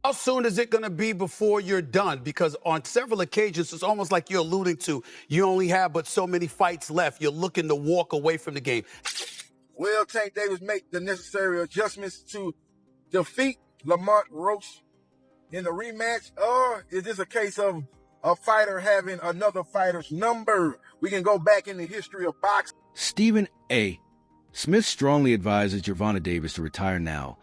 How soon is it going to be before you're done? Because on several occasions, it's almost like you're alluding to you only have but so many fights left. You're looking to walk away from the game. Will Tank Davis make the necessary adjustments to defeat Lamont Roach in the rematch? Or is this a case of a fighter having another fighter's number? We can go back in the history of boxing. Stephen A. Smith strongly advises Gervonta Davis to retire now,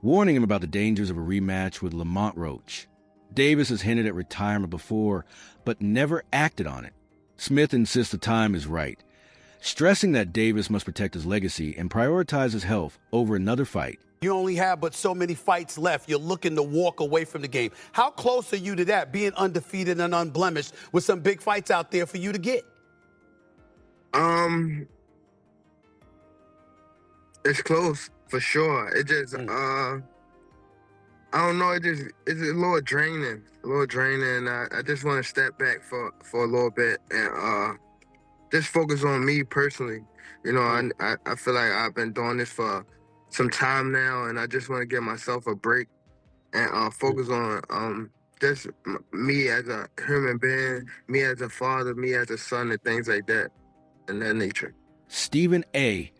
warning him about the dangers of a rematch with Lamont Roach. Davis has hinted at retirement before, but never acted on it. Smith insists the time is right, stressing that Davis must protect his legacy and prioritize his health over another fight. You only have but so many fights left. You're looking to walk away from the game. How close are you to that, being undefeated and unblemished with some big fights out there for you to get? It's close for sure. It just I don't know. It's a little draining. I just want to step back for a little bit and just focus on me personally. You know, I feel like I've been doing this for some time now, and I just want to give myself a break and focus on just me as a human being, me as a father, me as a son, and things like that, and that nature. Stephen A.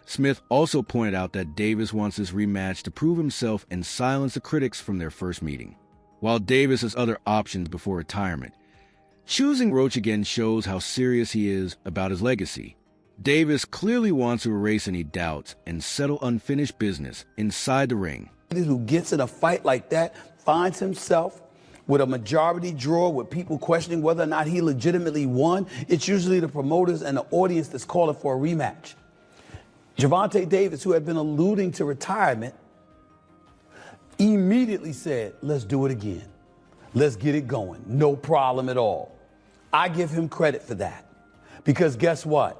Smith also pointed out that Davis wants this rematch to prove himself and silence the critics from their first meeting. While Davis has other options before retirement, choosing Roach again shows how serious he is about his legacy. Davis clearly wants to erase any doubts and settle unfinished business inside the ring. Who gets in a fight like that finds himself with a majority draw with people questioning whether or not he legitimately won. It's usually the promoters and the audience that's calling for a rematch. Gervonta Davis, who had been alluding to retirement, immediately said, let's do it again. Let's get it going. No problem at all. I give him credit for that. Because guess what?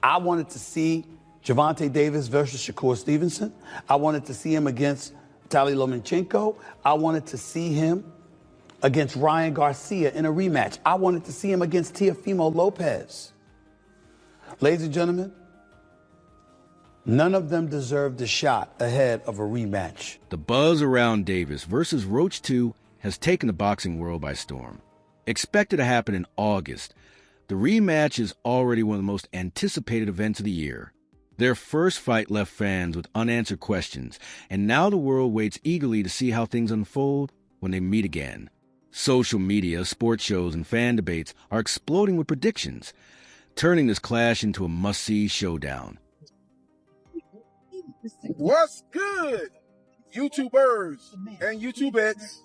I wanted to see Gervonta Davis versus Shakur Stevenson. I wanted to see him against Vitaly Lomachenko. I wanted to see him against Ryan Garcia in a rematch. I wanted to see him against Teofimo Lopez. Ladies and gentlemen, none of them deserved a shot ahead of a rematch. The buzz around Davis versus Roach 2 has taken the boxing world by storm. Expected to happen in August, the rematch is already one of the most anticipated events of the year. Their first fight left fans with unanswered questions, and now the world waits eagerly to see how things unfold when they meet again. Social media, sports shows, and fan debates are exploding with predictions, turning this clash into a must-see showdown. What's good, YouTubers and YouTubettes?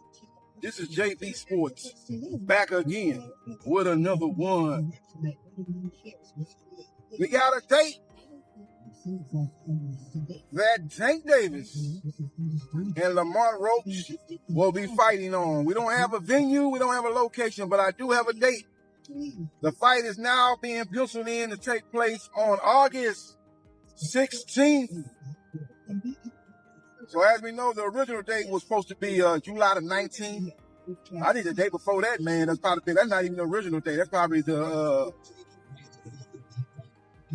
This is JB Sports, back again with another one. We got a date that Tank Davis and Lamont Roach will be fighting on. We don't have a venue, we don't have a location, but I do have a date. The fight is now being penciled in to take place on August 16th. So as we know, the original date was supposed to be July the 19th. I think the day before that, man, that's not even the original date. That's probably the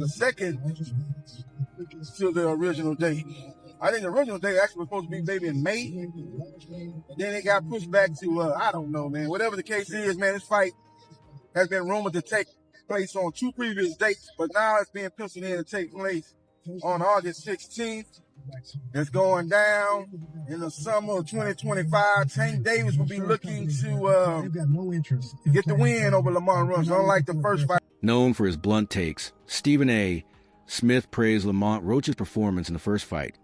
second to the original date. I think the original date actually was supposed to be maybe in May. Then it got pushed back to, I don't know, man. Whatever the case is, man, this fight has been rumored to take place on 2 previous dates, but now it's being penciled in to take place on August 16th. It's going down in the summer of 2025. Tank Davis will be looking to get the win over Lamont Roach, unlike the first fight. Known for his blunt takes, Stephen A. Smith praised Lamont Roach's performance in the first fight,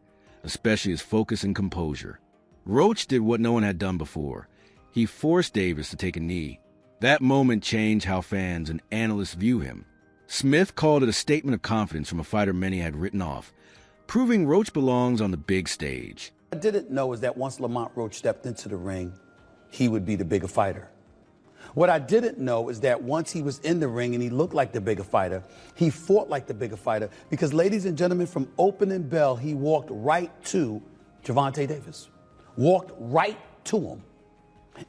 especially his focus and composure. Roach did what no one had done before. He forced Davis to take a knee. That moment changed how fans and analysts view him. Smith called it a statement of confidence from a fighter many had written off, proving Roach belongs on the big stage. What I didn't know is that once Lamont Roach stepped into the ring, he would be the bigger fighter. What I didn't know is that once he was in the ring and he looked like the bigger fighter, he fought like the bigger fighter. Because, ladies and gentlemen, from opening bell, he walked right to Gervonta Davis. Walked right to him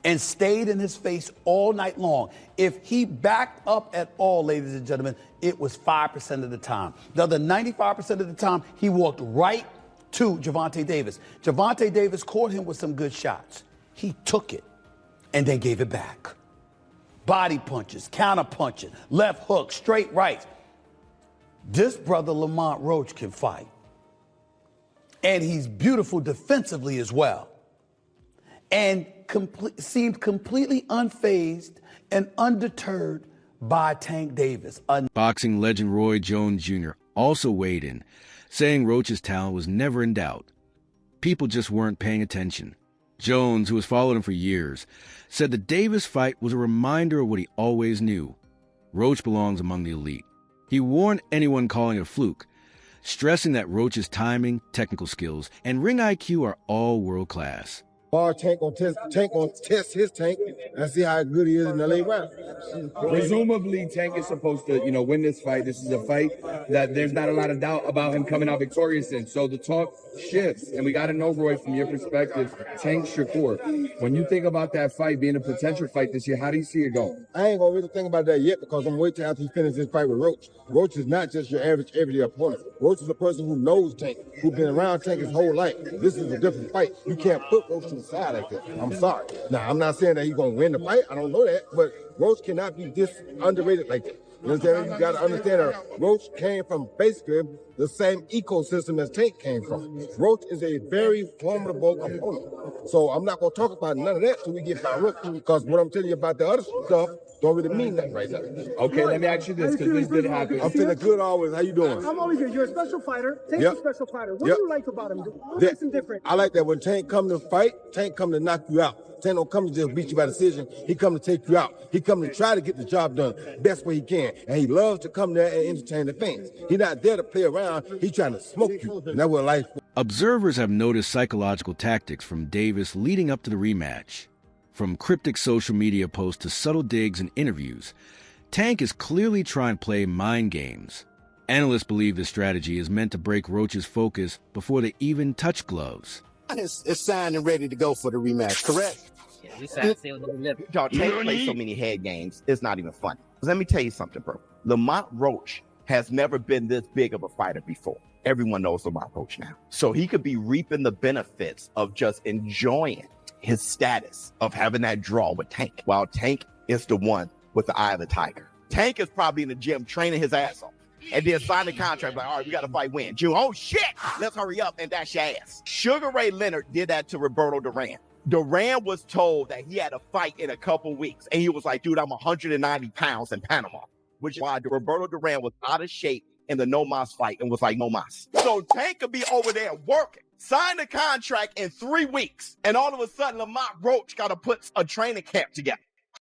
and stayed in his face all night long. If he backed up at all, ladies and gentlemen, it was 5% of the time. The other 95% of the time, he walked right to Gervonta Davis. Gervonta Davis caught him with some good shots. He took it and then gave it back. Body punches, counter punching, left hook, straight rights. This brother Lamont Roach can fight. And he's beautiful defensively as well. And seemed completely unfazed and undeterred by Tank Davis. Boxing legend Roy Jones Jr. also weighed in, saying Roach's talent was never in doubt. People just weren't paying attention. Jones, who has followed him for years, said the Davis fight was a reminder of what he always knew. Roach belongs among the elite. He warned anyone calling it a fluke, stressing that Roach's timing, technical skills, and ring IQ are all world-class. Tank on test his tank and see how good he is in the late round. Presumably, Tank is supposed to, win this fight. This is a fight that there's not a lot of doubt about him coming out victorious in. So the talk shifts, and we got to know, Roy, from your perspective, Tank Shakur. When you think about that fight being a potential fight this year, how do you see it going? I ain't gonna really think about that yet because I'm waiting after he finishes his fight with Roach. Roach is not just your average everyday opponent. Roach is a person who knows Tank, who's been around Tank his whole life. This is a different fight. You can't put Roach to the side like that. I'm sorry. Now, I'm not saying that he's gonna win the fight. I don't know that, but Roach cannot be this underrated like that. You understand? You got to understand that Roach came from basically the same ecosystem as Tank came from. Roach is a very formidable opponent. So I'm not going to talk about none of that until we get by Roach, because what I'm telling you about the other stuff don't really mean nothing right now. Okay, let me ask you this, because this did happen. I'm feeling good always. How you doing? I'm always good. You're a special fighter. Tank's a special fighter. What do you like about him? What makes him different? I like that when Tank come to fight, Tank come to knock you out. Tank don't come to just beat you by decision. He come to take you out. He come to try to get the job done best way he can. And he loves to come there and entertain the fans. He's not there to play around. He's trying to smoke you. And that's what life. Observers have noticed psychological tactics from Davis leading up to the rematch. From cryptic social media posts to subtle digs and interviews, Tank is clearly trying to play mind games. Analysts believe this strategy is meant to break Roach's focus before they even touch gloves. It's signed and ready to go for the rematch, correct? Yeah, we signed, sealed, and delivered. Y'all play so many head games, it's not even funny. Let me tell you something, bro. Lamont Roach has never been this big of a fighter before. Everyone knows Lamont Roach now. So he could be reaping the benefits of just enjoying his status of having that draw with Tank, while Tank is the one with the eye of the tiger. Tank is probably in the gym training his ass off. And then sign the contract, like, all right, we got to fight win. June, oh shit, let's hurry up and dash your ass. Sugar Ray Leonard did that to Roberto Duran. Duran was told that he had a fight in a couple weeks. And he was like, dude, I'm 190 pounds in Panama, which is why Roberto Duran was out of shape in the No Mas fight and was like, no mas. So Tank could be over there working, sign the contract in 3 weeks. And all of a sudden, Lamont Roach got to put a training camp together.